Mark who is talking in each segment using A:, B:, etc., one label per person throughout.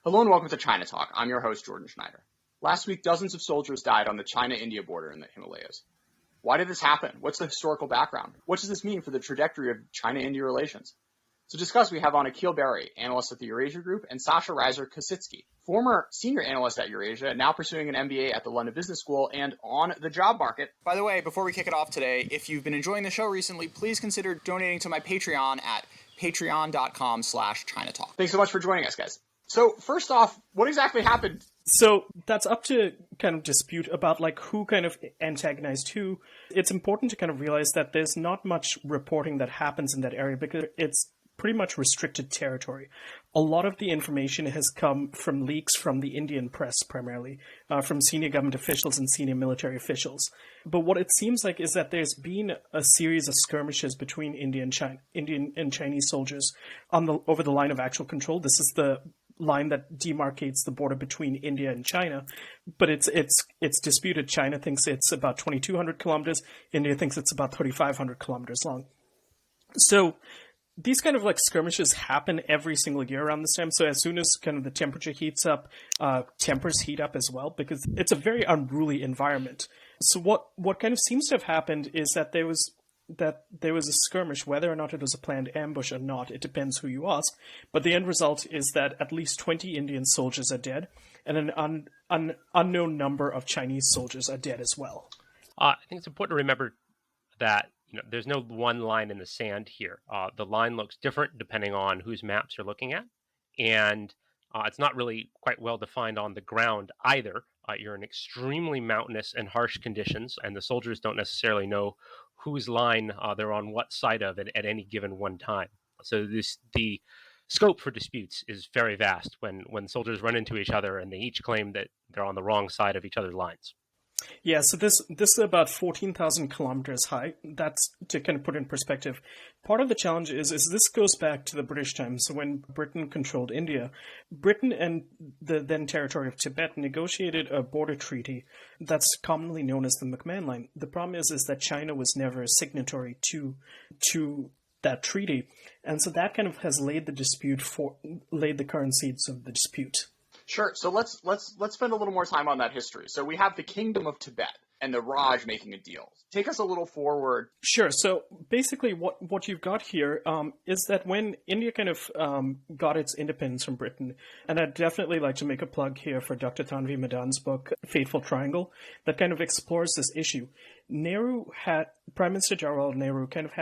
A: Hello and welcome to China Talk. I'm your host, Jordan Schneider. Last week, dozens of soldiers died on the China-India border in the Himalayas. Why did this happen? What's the historical background? What does this mean for the trajectory of China-India relations? To discuss, we have on Akil Berry, analyst at the Eurasia Group, and Sasha Reiser-Kositsky, former senior analyst at Eurasia, now pursuing an MBA at the London Business School and on the job market. By the way, before we kick it off today, if you've been enjoying the show recently, please consider donating to my Patreon at patreon.com/ChinaTalk. Thanks so much for joining us, guys. So first off, what exactly happened?
B: So that's up to kind of dispute about like who kind of antagonized who. It's important to kind of realize that there's not much reporting that happens in that area because it's pretty much restricted territory. A lot of the information has come from leaks from the Indian press primarily, from senior government officials and senior military officials. But what it seems like is that there's been a series of skirmishes between Indian and Chinese soldiers over the line of actual control. This is the line that demarcates the border between India and China, but it's disputed. China thinks it's about 2,200 kilometers. India thinks it's about 3,500 kilometers long. So these kind of like skirmishes happen every single year around this time. So as soon as kind of the temperature heats up, tempers heat up as well, because it's a very unruly environment. So what kind of seems to have happened is that there was a skirmish, whether or not it was a planned ambush or not, it depends who you ask. But the end result is that at least 20 Indian soldiers are dead, and an unknown number of Chinese soldiers are dead as well.
C: I think it's important to remember that there's no one line in the sand here. The line looks different depending on whose maps you're looking at, and it's not really quite well defined on the ground either. You're in extremely mountainous and harsh conditions, and the soldiers don't necessarily know whose line they're on what side of it at any given one time. So the scope for disputes is very vast when soldiers run into each other and they each claim that they're on the wrong side of each other's lines.
B: Yeah, so this is about 14,000 kilometers high. That's to kind of put in perspective. Part of the challenge is this goes back to the British times. So when Britain controlled India, Britain and the then territory of Tibet negotiated a border treaty that's commonly known as the McMahon Line. The problem is that China was never a signatory to that treaty, and so that kind of has laid the current seeds of the dispute.
A: Sure. So let's spend a little more time on that history. So we have the Kingdom of Tibet and the Raj making a deal. Take us a little forward.
B: Sure. So basically what you've got here is that when India kind of got its independence from Britain, and I'd definitely like to make a plug here for Dr. Tanvi Madan's book, Fateful Triangle, that kind of explores this issue. Prime Minister Jawaharlal Nehru kind of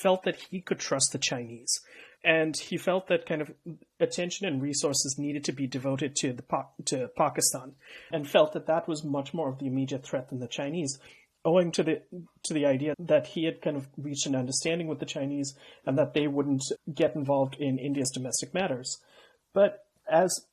B: felt that he could trust the Chinese. And he felt that kind of attention and resources needed to be devoted to Pakistan, and felt that was much more of the immediate threat than the Chinese, owing to the idea that he had kind of reached an understanding with the Chinese and that they wouldn't get involved in India's domestic matters. But as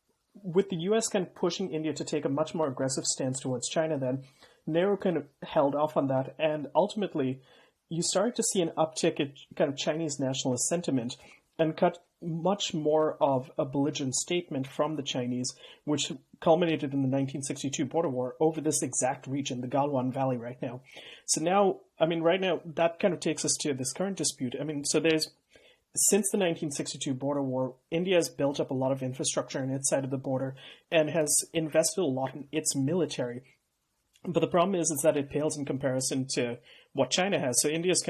B: with the U.S. kind of pushing India to take a much more aggressive stance towards China, then Nehru kind of held off on that, and ultimately you started to see an uptick in kind of Chinese nationalist sentiment, and cut much more of a belligerent statement from the Chinese, which culminated in the 1962 border war over this exact region, the Galwan Valley right now. So now, right now, that kind of takes us to this current dispute. Since the 1962 border war, India has built up a lot of infrastructure on its side of the border and has invested a lot in its military. But the problem is that it pales in comparison to what China has. So India's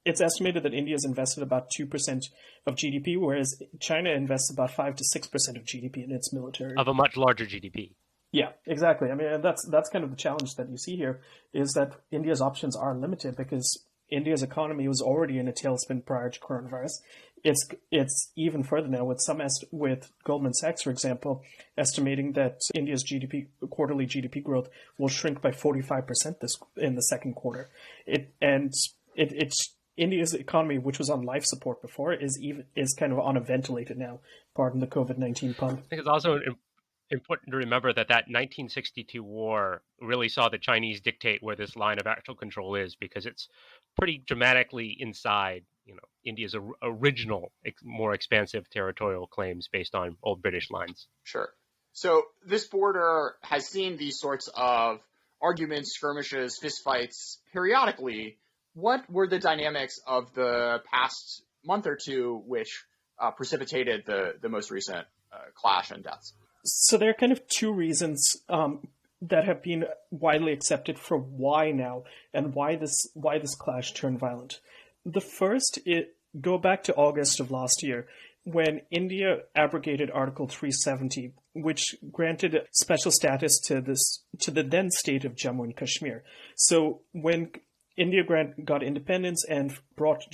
B: it's estimated that India has invested about 2% of GDP, whereas China invests about 5 to 6% of GDP in its military.
C: Of a much larger GDP.
B: Yeah, exactly. That's kind of the challenge that you see here, is that India's options are limited because India's economy was already in a tailspin prior to coronavirus. It's even further now with Goldman Sachs, for example, estimating that India's quarterly GDP growth will shrink by 45% in the second quarter. India's economy, which was on life support before, is kind of on a ventilator now. Pardon the COVID-19 pun.
C: I think it's also important to remember that 1962 war really saw the Chinese dictate where this line of actual control is, because it's pretty dramatically inside, India's original, more expansive territorial claims based on old British lines.
A: Sure. So this border has seen these sorts of arguments, skirmishes, fistfights periodically. What were the dynamics of the past month or two which precipitated the most recent clash and deaths?
B: So there are kind of two reasons that have been widely accepted for why now and why this clash turned violent. The first, go back to August of last year, when India abrogated Article 370, which granted special status to the then state of Jammu and Kashmir. So when India got independence and brought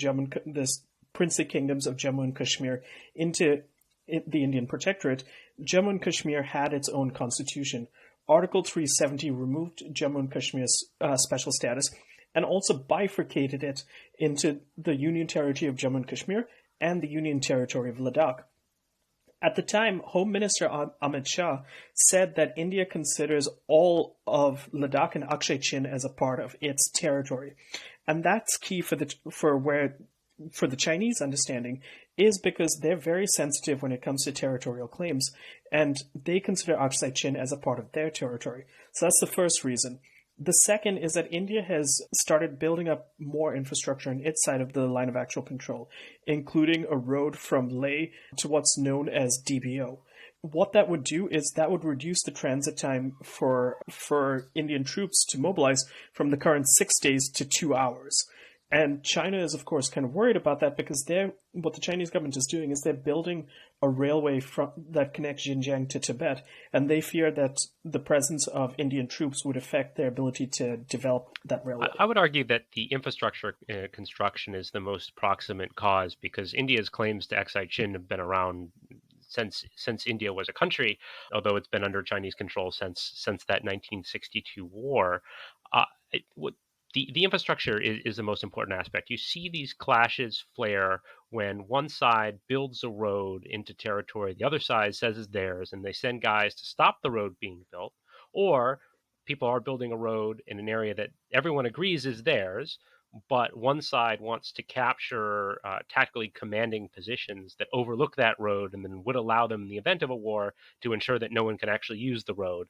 B: this princely kingdoms of Jammu and Kashmir into the Indian Protectorate, Jammu and Kashmir had its own constitution. Article 370 removed Jammu and Kashmir's special status and also bifurcated it into the Union Territory of Jammu and Kashmir and the Union Territory of Ladakh. At the time, Home Minister Amit Shah said that India considers all of Ladakh and Akshay Chin as a part of its territory. And that's key for the Chinese understanding, is because they're very sensitive when it comes to territorial claims, and they consider Aksai Chin as a part of their territory. So that's the first reason. The second is that India has started building up more infrastructure on its side of the line of actual control, including a road from Leh to what's known as DBO. What that would do is that would reduce the transit time for Indian troops to mobilize from the current 6 days to 2 hours. And China is, of course, kind of worried about that because what the Chinese government is doing is they're building a railway that connects Xinjiang to Tibet, and they fear that the presence of Indian troops would affect their ability to develop that railway.
C: I would argue that the infrastructure construction is the most proximate cause, because India's claims to Aksai Chin have been around since India was a country, although it's been under Chinese control since that 1962 war. The infrastructure is the most important aspect. You see these clashes flare when one side builds a road into territory the other side says is theirs, and they send guys to stop the road being built, or people are building a road in an area that everyone agrees is theirs, but one side wants to capture tactically commanding positions that overlook that road and then would allow them, in the event of a war, to ensure that no one can actually use the road.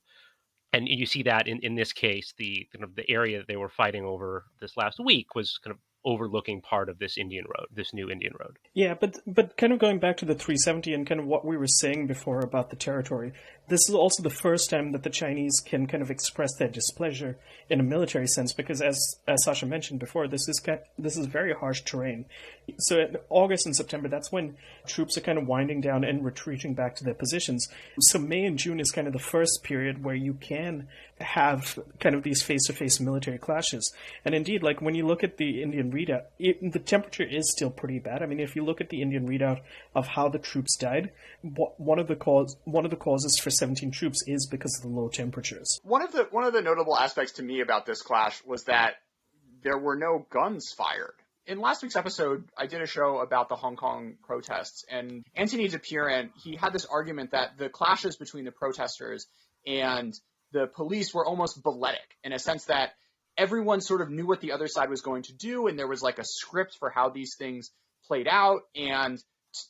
C: And you see that in this case, the area that they were fighting over this last week was kind of overlooking part of this new Indian road.
B: Yeah, but kind of going back to the 370 and kind of what we were saying before about the territory, this is also the first time that the Chinese can kind of express their displeasure in a military sense, because as Sasha mentioned before, this is very harsh terrain. So in August and September, that's when troops are kind of winding down and retreating back to their positions. So May and June is kind of the first period where you can have kind of these face-to-face military clashes. And indeed, like when you look at the Indian readout, the temperature is still pretty bad. I mean, if you look at the Indian readout of how the troops died, one of the causes for 17 troops is because of the low temperatures.
A: One of the notable aspects to me about this clash was that there were no guns fired. In last week's episode, I did a show about the Hong Kong protests, and Anthony Dupierre, he had this argument that the clashes between the protesters and the police were almost balletic, in a sense that everyone sort of knew what the other side was going to do, and there was like a script for how these things played out, and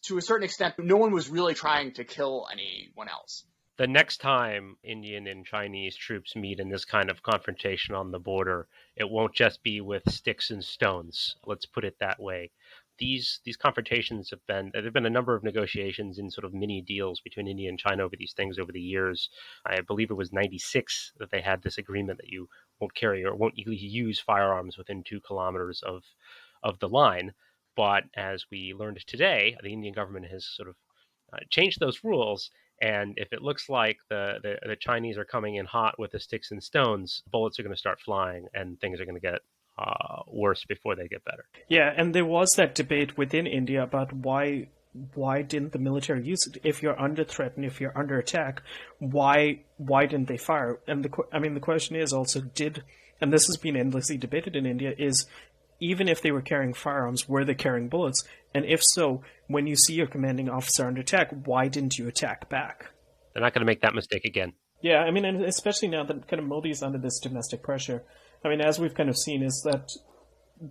A: to a certain extent, no one was really trying to kill anyone else.
C: The next time Indian and Chinese troops meet in this kind of confrontation on the border, it won't just be with sticks and stones. Let's put it that way. These confrontations there have been a number of negotiations in sort of mini deals between India and China over these things over the years. I believe it was 1996 that they had this agreement that you won't carry or won't use firearms within 2 kilometers of the line. But as we learned today, the Indian government has sort of changed those rules. And if it looks like the Chinese are coming in hot with the sticks and stones, bullets are going to start flying and things are going to get worse before they get better.
B: Yeah, and there was that debate within India about why didn't the military use it? If you're under threat and if you're under attack, why didn't they fire? And the question is also, and this has been endlessly debated in India, is even if they were carrying firearms, were they carrying bullets? And if so, when you see your commanding officer under attack, why didn't you attack back?
C: They're not going to make that mistake again.
B: Yeah, I mean, and especially now that kind of Modi is under this domestic pressure. I mean, as we've kind of seen, is that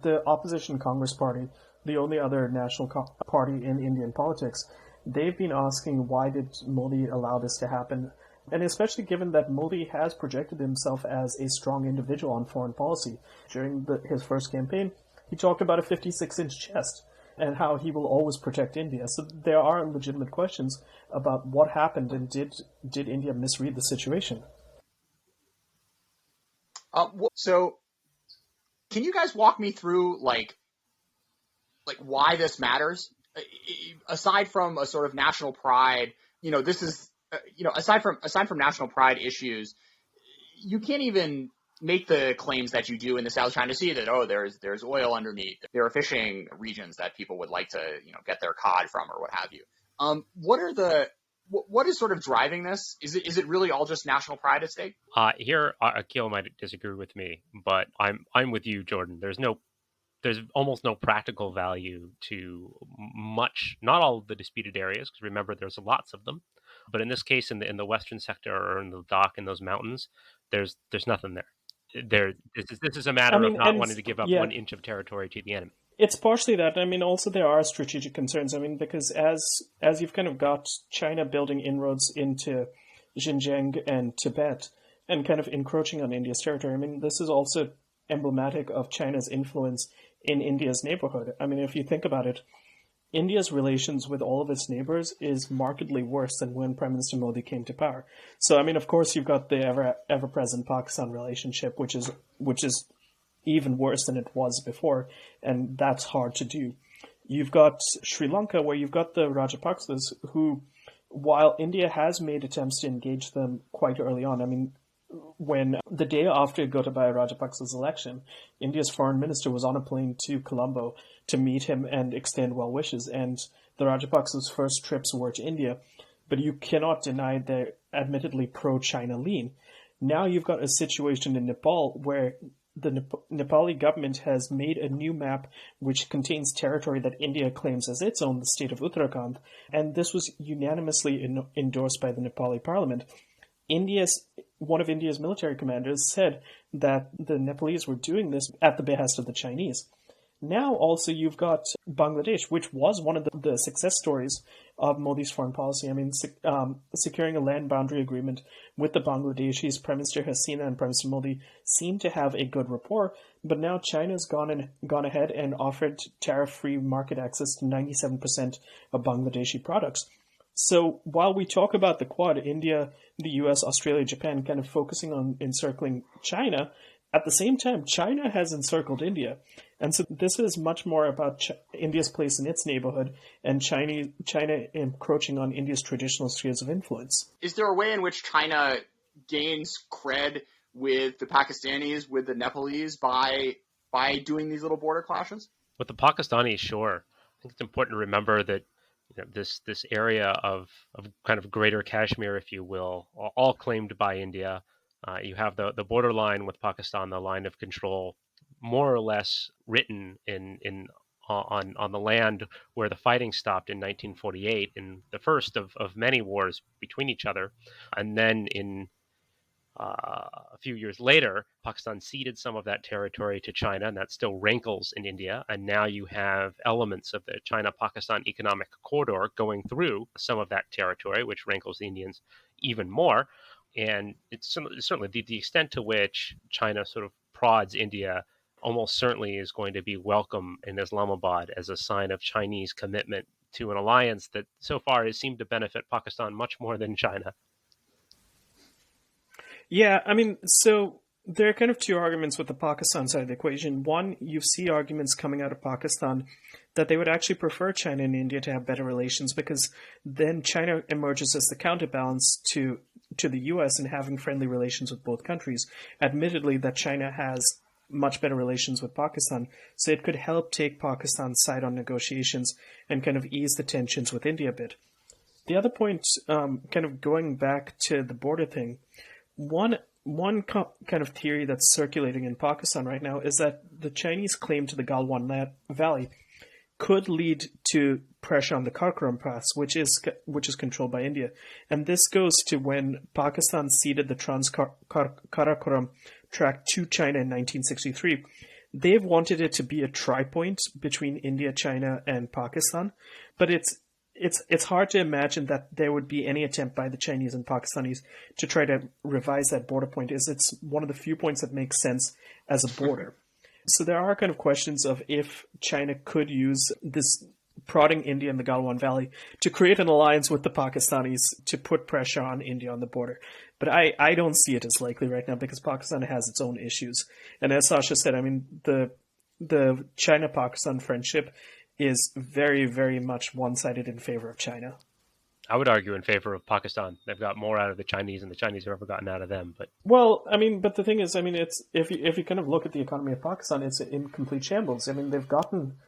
B: the opposition Congress Party, the only other national party in Indian politics, they've been asking, why did Modi allow this to happen? And especially given that Modi has projected himself as a strong individual on foreign policy. During his first campaign, he talked about a 56-inch chest. and how he will always protect India. So there are legitimate questions about what happened and did India misread the situation?
A: So can you guys walk me through like why this matters? Aside from a sort of national pride, this is, aside from national pride issues, you can't even make the claims that you do in the South China Sea that, there's oil underneath. There are fishing regions that people would like to, get their cod from or what have you. What is sort of driving this? Is it really all just national pride at stake?
C: Here, Akil might disagree with me, but I'm with you, Jordan. There's almost no practical value to not all of the disputed areas, because remember, there's lots of them. But in this case, in the western sector or in the dock in those mountains, there's nothing there. This is a matter of not wanting to give up 1 inch of territory to the enemy.
B: It's partially that. Also there are strategic concerns. Because as you've kind of got China building inroads into Xinjiang and Tibet and kind of encroaching on India's territory, this is also emblematic of China's influence in India's neighborhood. If you think about it, India's relations with all of its neighbors is markedly worse than when Prime Minister Modi came to power. So, of course, you've got the ever-present Pakistan relationship, which is even worse than it was before, and that's hard to do. You've got Sri Lanka, where you've got the Rajapaksas, who, while India has made attempts to engage them quite early on, when the day after Gotabaya Rajapaksa's election, India's foreign minister was on a plane to Colombo to meet him and extend well wishes, and the Rajapaksas' first trips were to India, but you cannot deny their admittedly pro-China lean. Now you've got a situation in Nepal where the Nepali government has made a new map which contains territory that India claims as its own, the state of Uttarakhand, and this was unanimously endorsed by the Nepali parliament. One of India's military commanders said that the Nepalese were doing this at the behest of the Chinese. Now also you've got Bangladesh, which was one of the success stories of Modi's foreign policy. Securing a land boundary agreement with the Bangladeshis, Prime Minister Hasina and Prime Minister Modi seem to have a good rapport, but now China's gone ahead and offered tariff-free market access to 97% of Bangladeshi products. So while we talk about the Quad, India, the US, Australia, Japan kind of focusing on encircling China, at the same time, China has encircled India. And so this is much more about India's place in its neighborhood and China encroaching on India's traditional spheres of influence.
A: Is there a way in which China gains cred with the Pakistanis, with the Nepalese, by doing these little border clashes?
C: With the Pakistanis, sure. I think it's important to remember that this area of kind of Greater Kashmir, if you will, all claimed by India. You have the borderline with Pakistan, the line of control, more or less written on the land where the fighting stopped in 1948, in the first of many wars between each other, and then in a few years later, Pakistan ceded some of that territory to China, and that still rankles in India. And now you have elements of the China-Pakistan economic corridor going through some of that territory, which rankles the Indians even more. And it's certainly the extent to which China sort of prods India almost certainly is going to be welcome in Islamabad as a sign of Chinese commitment to an alliance that so far has seemed to benefit Pakistan much more than China.
B: Yeah, so there are kind of two arguments with the Pakistan side of the equation. One, you see arguments coming out of Pakistan that they would actually prefer China and India to have better relations, because then China emerges as the counterbalance to the US in having friendly relations with both countries. Admittedly, that China has much better relations with Pakistan, so it could help take Pakistan's side on negotiations and kind of ease the tensions with India a bit. The other point, kind of going back to the border thing, one kind of theory that's circulating in Pakistan right now is that the Chinese claim to the Galwan Valley could lead to pressure on the Karakoram Pass, which is controlled by India. And this goes to when Pakistan ceded the Trans-Karakoram tract to China in 1963. They've wanted it to be a tri-point between India, China, and Pakistan, but it's hard to imagine that there would be any attempt by the Chinese and Pakistanis to try to revise that border point, as it's one of the few points that makes sense as a border. So there are kind of questions of if China could use this prodding India in the Galwan Valley to create an alliance with the Pakistanis to put pressure on India on the border. But I don't see it as likely right now because Pakistan has its own issues. And as Sasha said, I mean, the China-Pakistan friendship is very, very much one-sided in favor of China.
C: I would argue in favor of Pakistan. They've got more out of the Chinese than the Chinese have ever gotten out of them. But
B: well, I mean, but the thing is, I mean, it's if you kind of look at the economy of Pakistan, it's in complete shambles. I mean, they've gotten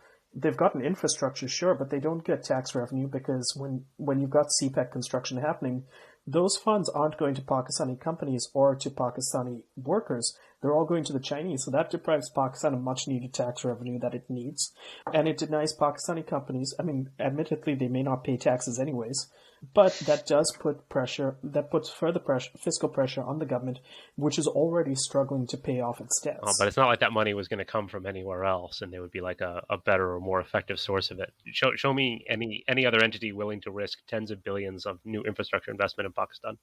B: infrastructure, sure, but they don't get tax revenue because when you've got CPEC construction happening, those funds aren't going to Pakistani companies or to Pakistani workers. They're all going to the Chinese. So that deprives Pakistan of much needed tax revenue that it needs. And it denies Pakistani companies, I mean, admittedly, they may not pay taxes anyways, but that does put pressure, that puts further pressure, fiscal pressure on the government, which is already struggling to pay off its debts.
C: But it's not like that money was going to come from anywhere else, and there would be like a better or more effective source of it. Show me any other entity willing to risk tens of billions of new infrastructure investment in Pakistan.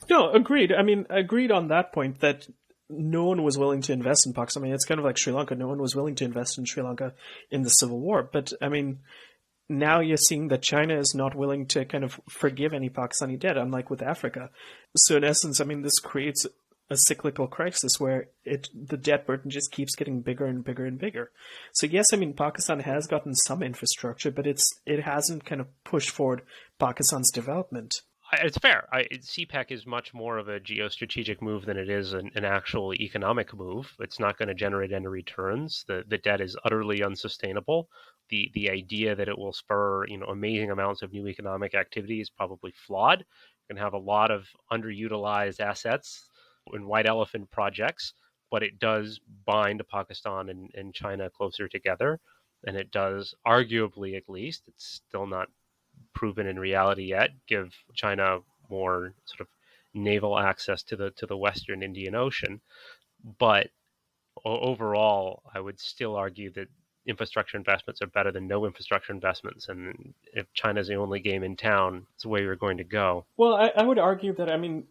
B: No, agreed. I mean, agreed on that point that no one was willing to invest in Pakistan. I mean, it's kind of like Sri Lanka. No one was willing to invest in Sri Lanka in the civil war. But, I mean, now you're seeing that China is not willing to kind of forgive any Pakistani debt, unlike with Africa. So in essence, I mean, this creates a cyclical crisis where the debt burden just keeps getting bigger and bigger and bigger. So yes, I mean, Pakistan has gotten some infrastructure, but it hasn't kind of pushed forward Pakistan's development.
C: It's fair. CPEC is much more of a geostrategic move than it is an actual economic move. It's not going to generate any returns. The debt is utterly unsustainable. The idea that it will spur amazing amounts of new economic activity is probably flawed. You're going to have a lot of underutilized assets in white elephant projects, but it does bind Pakistan and China closer together, and it does, arguably at least, it's still not proven in reality yet, give China more sort of naval access to the Western Indian Ocean. But overall, I would still argue that infrastructure investments are better than no infrastructure investments. And if China's the only game in town, it's the way we're going to go.
B: Well, I would argue that, I mean,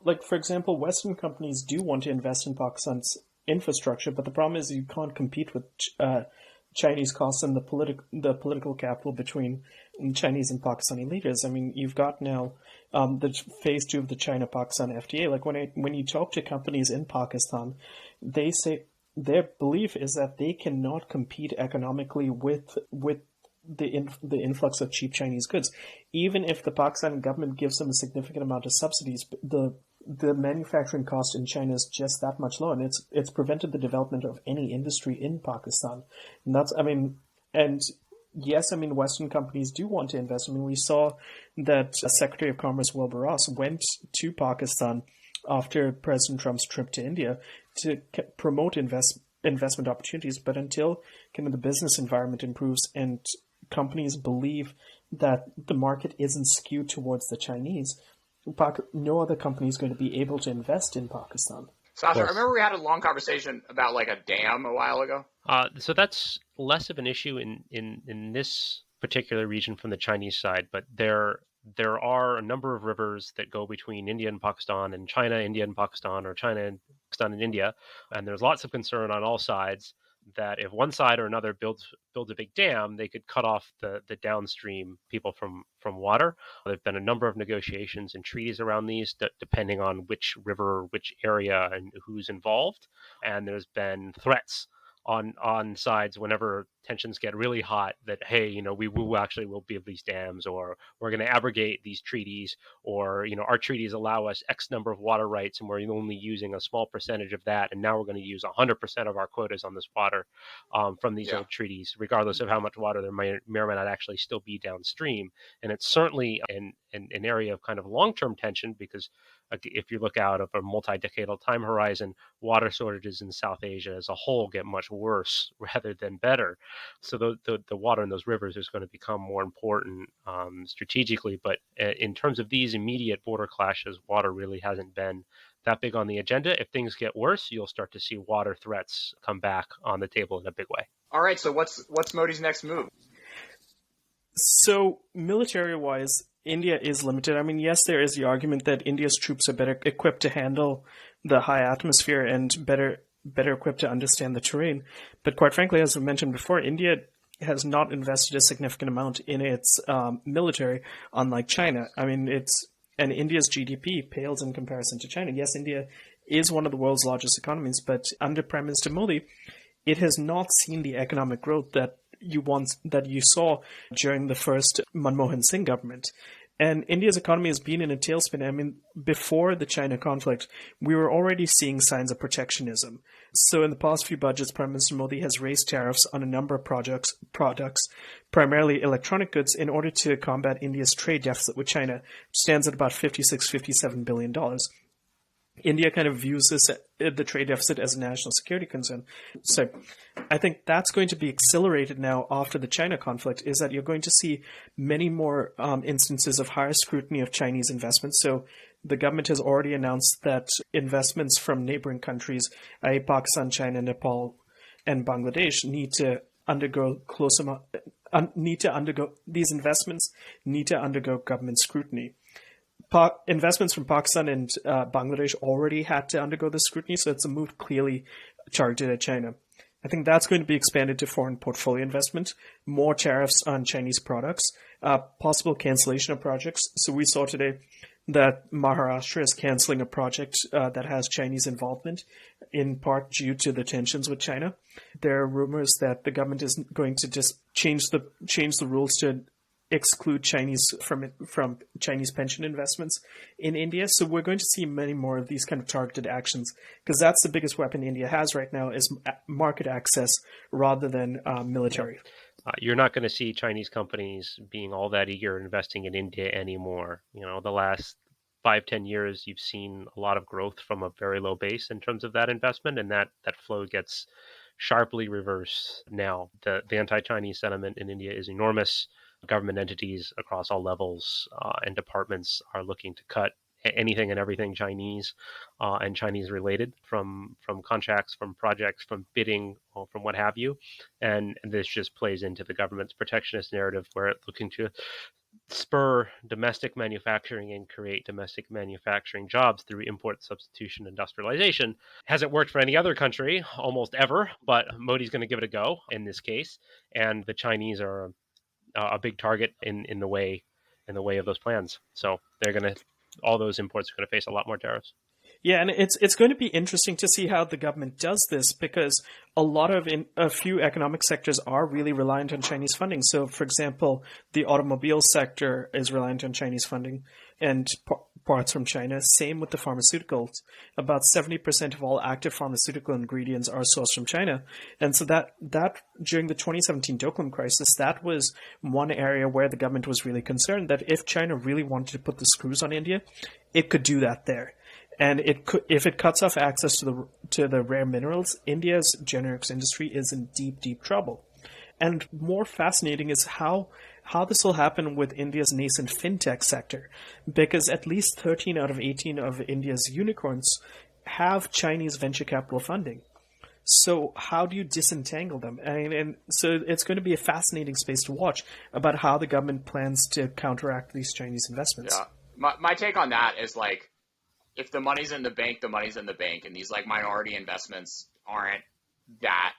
B: like, for example, Western companies do want to invest in Pakistan's infrastructure, but the problem is you can't compete with Chinese costs and the political capital between Chinese and Pakistani leaders. I mean, you've got now the phase 2 of the China-Pakistan FTA. Like when you talk to companies in Pakistan, they say their belief is that they cannot compete economically with the influx of cheap Chinese goods, even if the Pakistani government gives them a significant amount of subsidies. The manufacturing cost in China is just that much lower, and it's prevented the development of any industry in Pakistan. And that's, I mean, and yes, I mean, Western companies do want to invest. I mean, we saw that Secretary of Commerce Wilbur Ross went to Pakistan after President Trump's trip to India to promote investment opportunities. But until kind of the business environment improves and companies believe that the market isn't skewed towards the Chinese, no other company is going to be able to invest in Pakistan.
A: Sasha, I remember we had a long conversation about like a dam a while ago.
C: So that's less of an issue in this particular region from the Chinese side, but there are a number of rivers that go between India and Pakistan, and China, India and Pakistan, or China and Pakistan and India, and there's lots of concern on all sides that if one side or another builds a big dam, they could cut off the downstream people from water. There have been a number of negotiations and treaties around these, depending on which river, which area, and who's involved. And there's been threats on sides whenever tensions get really hot that, hey, we will build these dams, or we're going to abrogate these treaties, or, our treaties allow us X number of water rights and we're only using a small percentage of that. And now we're going to use 100% of our quotas on this water from these old treaties, regardless of how much water there may or may not actually still be downstream. And it's certainly an area of kind of long-term tension, because if you look out of a multi-decadal time horizon, water shortages in South Asia as a whole get much worse rather than better. So the water in those rivers is going to become more important strategically. But in terms of these immediate border clashes, water really hasn't been that big on the agenda. If things get worse, you'll start to see water threats come back on the table in a big way.
A: All right, so what's Modi's next move?
B: So military-wise, India is limited. I mean, yes, there is the argument that India's troops are better equipped to handle the high atmosphere and better better equipped to understand the terrain. But quite frankly, as I mentioned before, India has not invested a significant amount in its military, unlike China. I mean, and India's GDP pales in comparison to China. Yes, India is one of the world's largest economies, but under Prime Minister Modi, it has not seen the economic growth that you saw during the first Manmohan Singh government. And India's economy has been in a tailspin. I mean, before the China conflict, we were already seeing signs of protectionism. So in the past few budgets, Prime Minister Modi has raised tariffs on a number of products, primarily electronic goods, in order to combat India's trade deficit with China, which stands at about $57 billion. India kind of views the trade deficit as a national security concern. So I think that's going to be accelerated now after the China conflict, is that you're going to see many more instances of higher scrutiny of Chinese investments. So the government has already announced that investments from neighboring countries, i.e. Pakistan, China, Nepal, and Bangladesh, these investments need to undergo government scrutiny. Investments from Pakistan and Bangladesh already had to undergo this scrutiny, so it's a move clearly targeted at China. I think that's going to be expanded to foreign portfolio investment, more tariffs on Chinese products, possible cancellation of projects. So we saw today that Maharashtra is canceling a project that has Chinese involvement, in part due to the tensions with China. There are rumors that the government is going to just change the rules to exclude Chinese from Chinese pension investments in India. So we're going to see many more of these kind of targeted actions, because that's the biggest weapon India has right now, is market access rather than military.
C: You're not going to see Chinese companies being all that eager investing in India anymore. The last 5-10 years, you've seen a lot of growth from a very low base in terms of that investment, and that flow gets sharply reversed now. The anti-Chinese sentiment in India is enormous. Government entities across all levels and departments are looking to cut anything and everything Chinese and Chinese related, from contracts, from projects, from bidding, from what have you. And this just plays into the government's protectionist narrative, where it's looking to spur domestic manufacturing and create domestic manufacturing jobs through import substitution industrialization. Hasn't worked for any other country almost ever, but Modi's going to give it a go in this case. And the Chinese are a big target in the way of those plans. So all those imports are going to face a lot more tariffs.
B: Yeah, and it's going to be interesting to see how the government does this, because a few economic sectors are really reliant on Chinese funding. So, for example, the automobile sector is reliant on Chinese funding and parts from China. Same with the pharmaceuticals. About 70% of all active pharmaceutical ingredients are sourced from China. And so that during the 2017 Doklam crisis, that was one area where the government was really concerned that if China really wanted to put the screws on India, it could do that there. And if it cuts off access to the rare minerals, India's generics industry is in deep, deep trouble. And more fascinating is how this will happen with India's nascent fintech sector, because at least 13 out of 18 of India's unicorns have Chinese venture capital funding. So how do you disentangle them? And so it's going to be a fascinating space to watch about how the government plans to counteract these Chinese investments.
A: Yeah. My take on that is, like, if the money's in the bank, the money's in the bank, and these like minority investments aren't that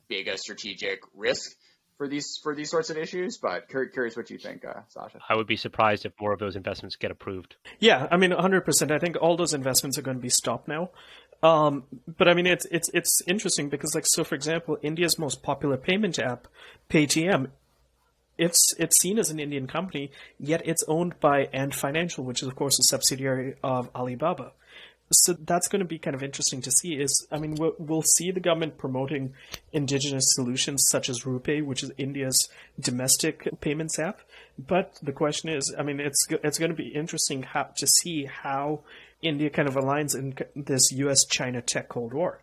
A: big a strategic risk for these sorts of issues. But curious what you think, Sasha.
C: I would be surprised if more of those investments get approved.
B: Yeah, I mean, 100%. I think all those investments are going to be stopped now. But I mean, it's interesting because, like, so for example, India's most popular payment app, Paytm, it's seen as an Indian company, yet it's owned by Ant Financial, which is of course a subsidiary of Alibaba. So that's going to be kind of interesting to see. We'll see the government promoting indigenous solutions such as RuPay, which is India's domestic payments app. But the question is, I mean, it's going to be interesting to see how India kind of aligns in this U.S.-China tech Cold War.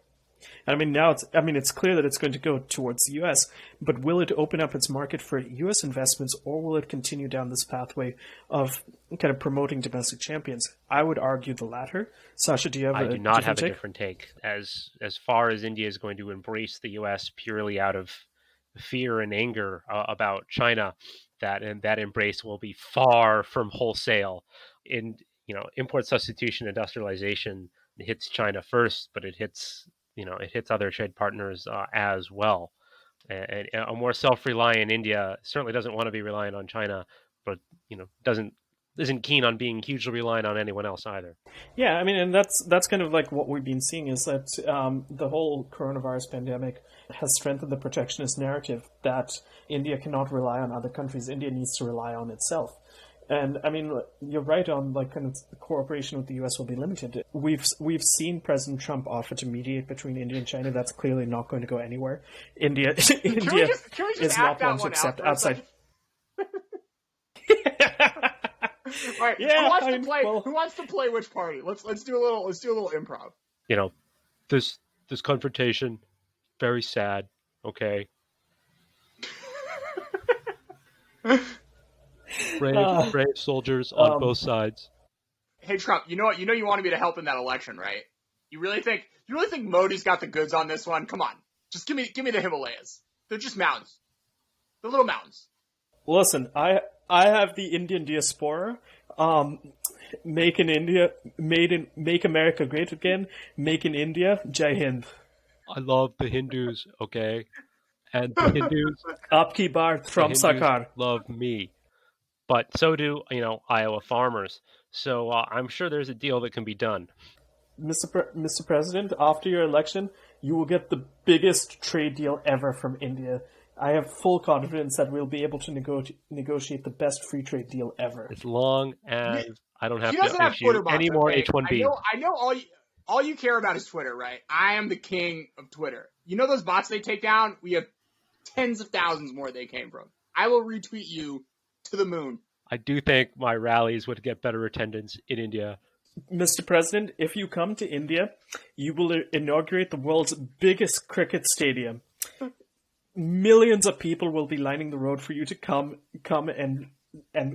B: I mean, now it's clear that it's going to go towards the U.S., but will it open up its market for U.S. investments, or will it continue down this pathway of kind of promoting domestic champions? I would argue the latter. Sasha, do you have
C: I
B: a
C: do not have
B: take?
C: a different take. As far as India is going to embrace the U.S. purely out of fear and anger about China, that embrace will be far from wholesale. Import substitution industrialization hits China first, but it hits it hits other trade partners as well. And a more self-reliant India certainly doesn't want to be reliant on China, but isn't keen on being hugely reliant on anyone else either.
B: Yeah, I mean, and that's kind of like what we've been seeing is that the whole coronavirus pandemic has strengthened the protectionist narrative that India cannot rely on other countries. India needs to rely on itself. And I mean, you're right on like kind of the cooperation with the U.S. will be limited. We've seen President Trump offer to mediate between India and China. That's clearly not going to go anywhere. India
A: Can we just
B: is
A: act
B: not one
A: that
B: to
A: one
B: accept
A: out for a
B: outside.
A: All right,
B: Yeah,
A: who wants to play which party? Let's do a little improv.
C: This confrontation, very sad. Okay. Brave soldiers on both sides.
A: Hey Trump, you know what? You wanted me to help in that election, right? You really think Modi's got the goods on this one? Come on, just give me the Himalayas. They're just mountains. They're little mountains.
B: Listen, I have the Indian diaspora. Make America great again. Make in India. Jai Hind.
C: I love the Hindus, okay? And the Hindus,
B: Aapki baar Trump Sarkar.
C: love me. But so do, Iowa farmers. So I'm sure there's a deal that can be done.
B: Mr. President, after your election, you will get the biggest trade deal ever from India. I have full confidence that we'll be able to negotiate the best free trade deal ever.
C: As long as I don't have
A: to issue any
C: more H-1B.
A: I know all you care about is Twitter, right? I am the king of Twitter. You know those bots they take down? We have tens of thousands more they came from. I will retweet you to the moon.
C: I do think my rallies would get better attendance in India.
B: Mr. President, if you come to India, you will inaugurate the world's biggest cricket stadium. Millions of people will be lining the road for you to come and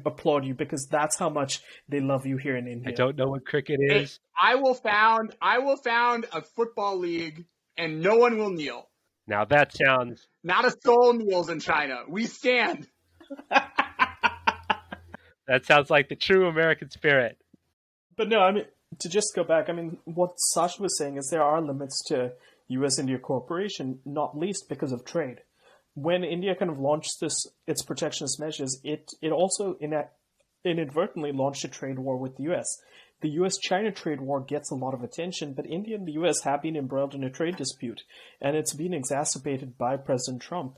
B: applaud you because that's how much they love you here in India.
C: I don't know what cricket is.
A: I will found a football league and no one will kneel.
C: Now that sounds...
A: Not a soul kneels in China. We stand.
C: That sounds like the true American spirit.
B: But no, I mean, to just go back, I mean, what Sasha was saying is there are limits to U.S.-India cooperation, not least because of trade. When India kind of launched its protectionist measures, it also inadvertently launched a trade war with the U.S. The U.S.-China trade war gets a lot of attention, but India and the U.S. have been embroiled in a trade dispute, and it's been exacerbated by President Trump,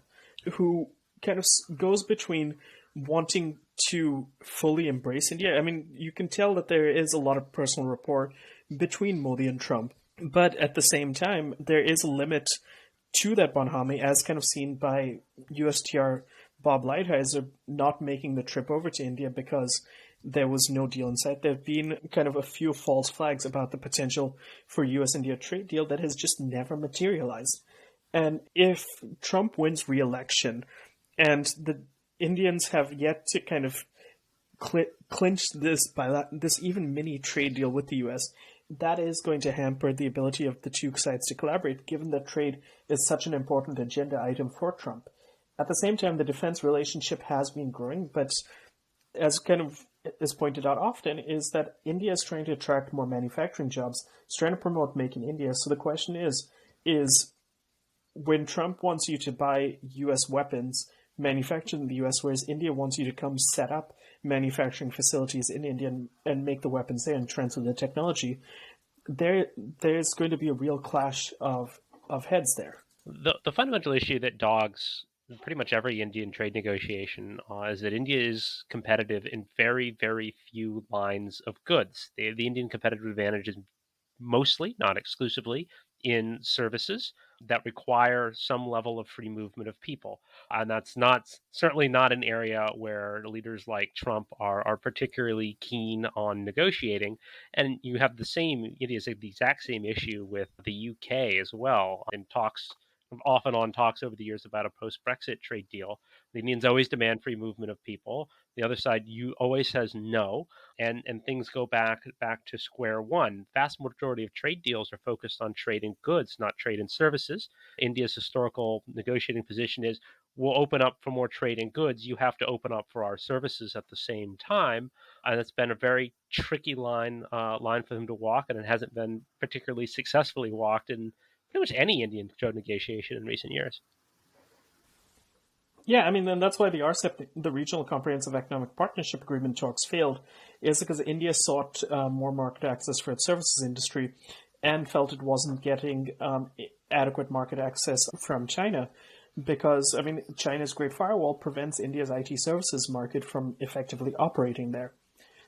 B: who kind of goes between wanting to fully embrace India. I mean, you can tell that there is a lot of personal rapport between Modi and Trump, but at the same time, there is a limit to that bonhomie, as kind of seen by USTR Bob Lighthizer not making the trip over to India because there was no deal in sight. There have been kind of a few false flags about the potential for US-India trade deal that has just never materialized. And if Trump wins re-election and the Indians have yet to kind of clinch this even mini trade deal with the U.S., that is going to hamper the ability of the two sides to collaborate, given that trade is such an important agenda item for Trump. At the same time, the defense relationship has been growing, but as kind of is pointed out often, is that India is trying to attract more manufacturing jobs. It's trying to promote Make in India. So the question is when Trump wants you to buy U.S. weapons manufactured in the U.S., whereas India wants you to come set up manufacturing facilities in India and make the weapons there and transfer the technology, there's going to be a real clash of heads there.
C: The fundamental issue that dogs pretty much every Indian trade negotiation is that India is competitive in very, very few lines of goods. The Indian competitive advantage is mostly, not exclusively, in services that require some level of free movement of people. And that's certainly not an area where leaders like Trump are particularly keen on negotiating. And you have the exact same issue with the UK as well, in talks, off and on talks over the years about a post-Brexit trade deal. The Indians always demand free movement of people. The other side always says no, and things go back to square one. Vast majority of trade deals are focused on trade in goods, not trade in services. India's historical negotiating position is, we'll open up for more trade in goods. You have to open up for our services at the same time. And it's been a very tricky line for them to walk, and it hasn't been particularly successfully walked in pretty much any Indian-China negotiation in recent years.
B: Yeah, I mean, and that's why the RCEP, the Regional Comprehensive Economic Partnership Agreement talks failed, is because India sought more market access for its services industry and felt it wasn't getting adequate market access from China because, I mean, China's Great Firewall prevents India's IT services market from effectively operating there.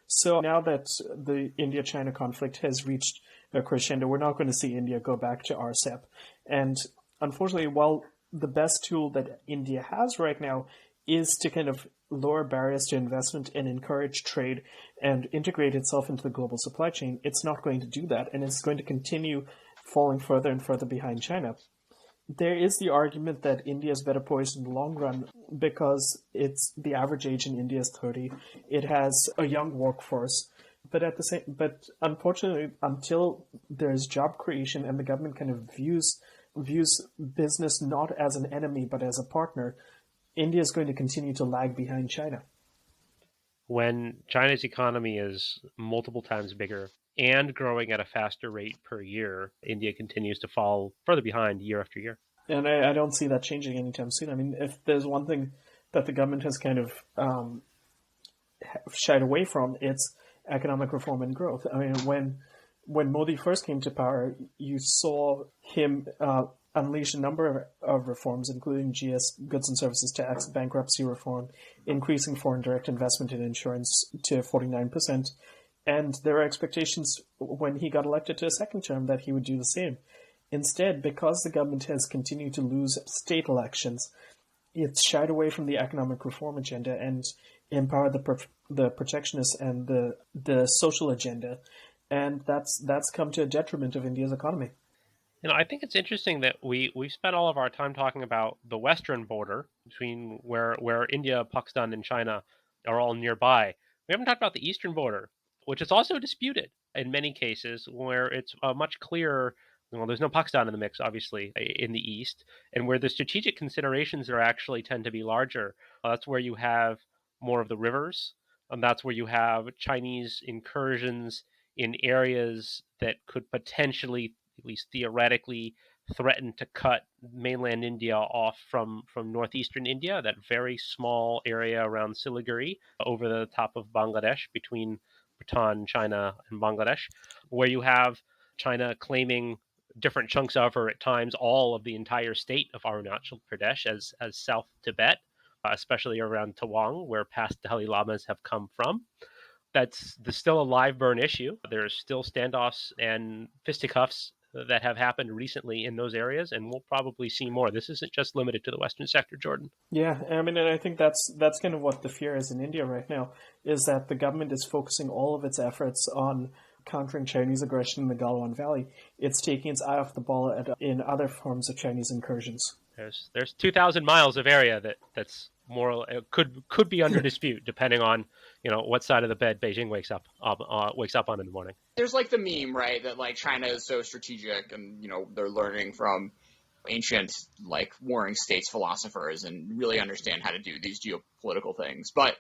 B: So now that the India-China conflict has reached a crescendo, we're not going to see India go back to RCEP. And unfortunately, while the best tool that India has right now is to kind of lower barriers to investment and encourage trade and integrate itself into the global supply chain, it's not going to do that, and it's going to continue falling further and further behind China. There is the argument that India is better poised in the long run because the average age in India is 30. It has a young workforce, but unfortunately, until there's job creation and the government kind of views business not as an enemy but as a partner, India is going to continue to lag behind China.
C: When China's economy is multiple times bigger and growing at a faster rate per year, India continues to fall further behind year after year.
B: And I don't see that changing anytime soon. I mean, if there's one thing that the government has kind of shied away from, it's economic reform and growth. I mean, when Modi first came to power, you saw him unleash a number of reforms, including goods and services tax, bankruptcy reform, increasing foreign direct investment in insurance to 49%. And there are expectations when he got elected to a second term that he would do the same. Instead, because the government has continued to lose state elections, it's shied away from the economic reform agenda and empowered the protectionist and the social agenda. And that's come to a detriment of India's economy.
C: I think it's interesting that we've spent all of our time talking about the western border between where India, Pakistan, and China are all nearby. We haven't talked about the eastern border, which is also disputed in many cases, where it's much clearer. Well, there's no Pakistan in the mix, obviously, in the east, and where the strategic considerations are actually tend to be larger. That's where you have more of the rivers, and that's where you have Chinese incursions in areas that could potentially, at least theoretically, threaten to cut mainland India off from northeastern India, that very small area around Siliguri, over the top of Bangladesh, between Bhutan, China, and Bangladesh, where you have China claiming different chunks of, or at times all of, the entire state of Arunachal Pradesh as South Tibet, especially around Tawang, where past Dalai Lamas have come from. That's still a live burn issue. There's still standoffs and fisticuffs that have happened recently in those areas, and we'll probably see more. This isn't just limited to the Western sector, Jordan.
B: Yeah, I mean, and I think that's kind of what the fear is in India right now, is that the government is focusing all of its efforts on countering Chinese aggression in the Galwan Valley. It's taking its eye off the ball in other forms of Chinese incursions.
C: There's 2,000 miles of area that's more could be under dispute, depending on what side of the bed Beijing wakes up on in the morning.
A: There's like the meme, right, that like China is so strategic, and they're learning from ancient like warring states philosophers and really understand how to do these geopolitical things. But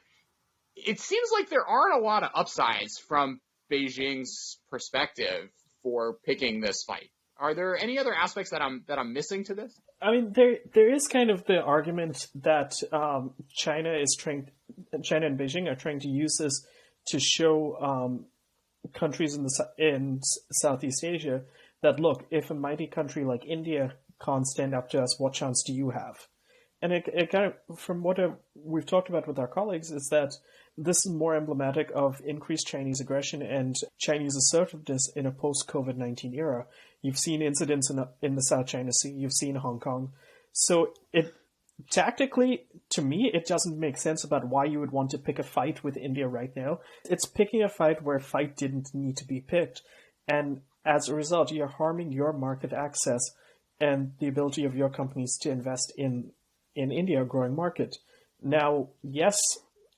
A: it seems like there aren't a lot of upsides from Beijing's perspective for picking this fight. Are there any other aspects that I'm missing to this?
B: I mean, there is kind of the argument that China and Beijing are trying to use this to show countries in Southeast Asia that, look, if a mighty country like India can't stand up to us, what chance do you have? And it kind of, from what we've talked about with our colleagues, is that this is more emblematic of increased Chinese aggression and Chinese assertiveness in a post-COVID-19 era. You've seen incidents in the South China Sea. You've seen Hong Kong. So tactically, to me, it doesn't make sense about why you would want to pick a fight with India right now. It's picking a fight where a fight didn't need to be picked. And as a result, you're harming your market access and the ability of your companies to invest in India, a growing market. Now, yes,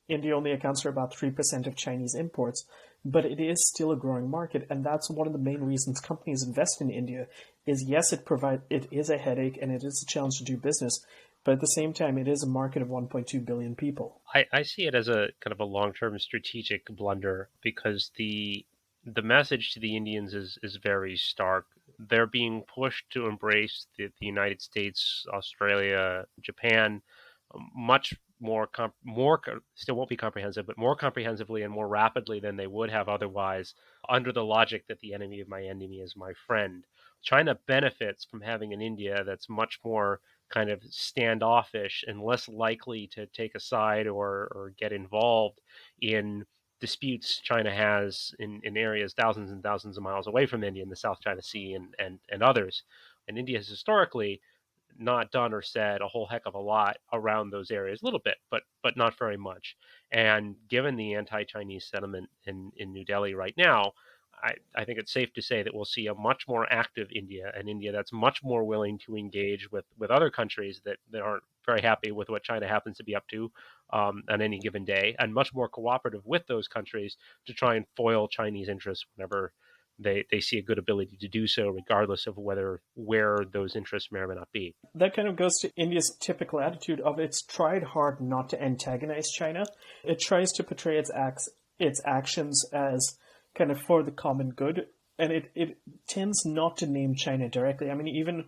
B: India only accounts for about 3% of Chinese imports, but it is still a growing market, and that's one of the main reasons companies invest in India. Is yes, it is a headache and it is a challenge to do business, but at the same time, it is a market of 1.2 billion people.
C: I see it as a kind of a long-term strategic blunder, because the message to the Indians is very stark. they're being pushed to embrace the United States, Australia, Japan, much still won't be comprehensive, but more comprehensively and more rapidly than they would have otherwise, under the logic that the enemy of my enemy is my friend. China benefits from having an India that's much more kind of standoffish and less likely to take a side or get involved in disputes China has in areas thousands and thousands of miles away from India in the South China Sea and others. And India has historically not done or said a whole heck of a lot around those areas, a little bit, but not very much. And given the anti-Chinese sentiment in New Delhi right now, I think it's safe to say that we'll see a much more active India, an India that's much more willing to engage with other countries that aren't very happy with what China happens to be up to on any given day, and much more cooperative with those countries to try and foil Chinese interests whenever they see a good ability to do so, regardless of where those interests may or may not be.
B: That kind of goes to India's typical attitude of it's tried hard not to antagonize China. It tries to portray its actions as kind of for the common good, and it tends not to name China directly. I mean, even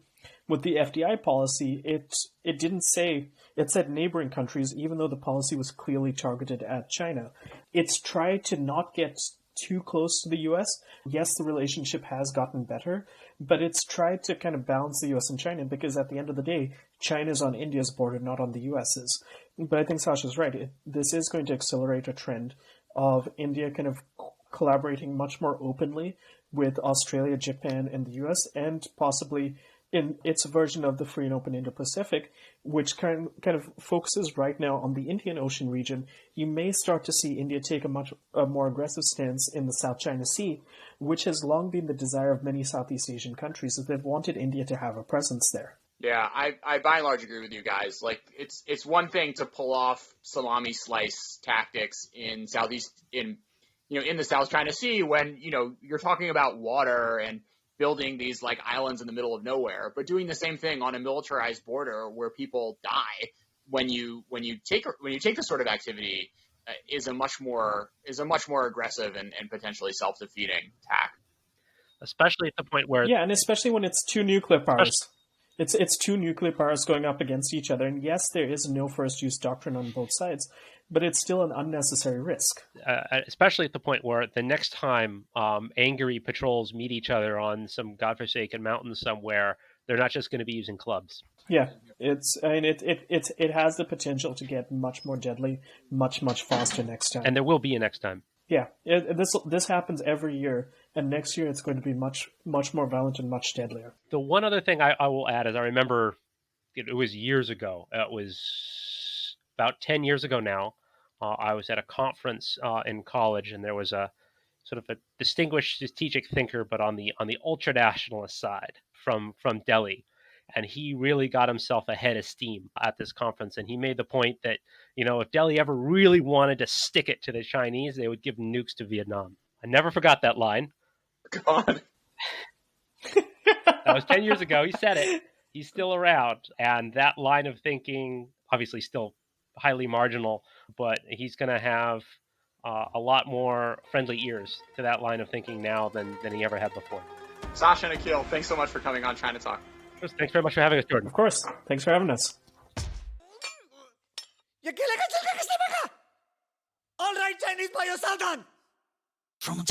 B: with the FDI policy, it didn't say, it said neighboring countries, even though the policy was clearly targeted at China. It's tried to not get too close to the US. Yes, the relationship has gotten better, but it's tried to kind of balance the US and China, because at the end of the day, China's on India's border, not on the US's. But I think Sasha's right. This is going to accelerate a trend of India kind of collaborating much more openly with Australia, Japan, and the US, and possibly in its version of the Free and Open Indo-Pacific, which kind of focuses right now on the Indian Ocean region. You may start to see India take a more aggressive stance in the South China Sea, which has long been the desire of many Southeast Asian countries, that they've wanted India to have a presence there.
A: Yeah, I by and large agree with you guys. Like, it's one thing to pull off salami slice tactics in the South China Sea when, you're talking about water and building these like islands in the middle of nowhere, but doing the same thing on a militarized border where people die when you take this sort of activity is a much more aggressive and potentially self-defeating tack.
C: Especially at the point where
B: and especially when it's two nuclear powers. It's two nuclear powers going up against each other, and yes, there is no first use doctrine on both sides, but it's still an unnecessary risk.
C: Especially at the point where the next time angry patrols meet each other on some godforsaken mountain somewhere, they're not just going to be using clubs.
B: Yeah, it has the potential to get much more deadly, much faster next time.
C: And there will be a next time.
B: Yeah, this happens every year, and next year it's going to be much more violent and much deadlier.
C: The one other thing I will add is I remember it was years ago. It was about 10 years ago now. I was at a conference in college, and there was a sort of a distinguished strategic thinker, but on the ultra-nationalist side from Delhi. And he really got himself ahead of steam at this conference. And he made the point that, if Delhi ever really wanted to stick it to the Chinese, they would give nukes to Vietnam. I never forgot that line.
A: God.
C: That was 10 years ago. He said it. He's still around. And that line of thinking, obviously still highly marginal, but he's going to have a lot more friendly ears to that line of thinking now than he ever had before.
A: Sasha and Akhil, thanks so much for coming on China Talk.
C: Thanks very much for having us, Jordan.
B: Of course. Thanks for having us.
D: All right, Chinese, by your Sultan.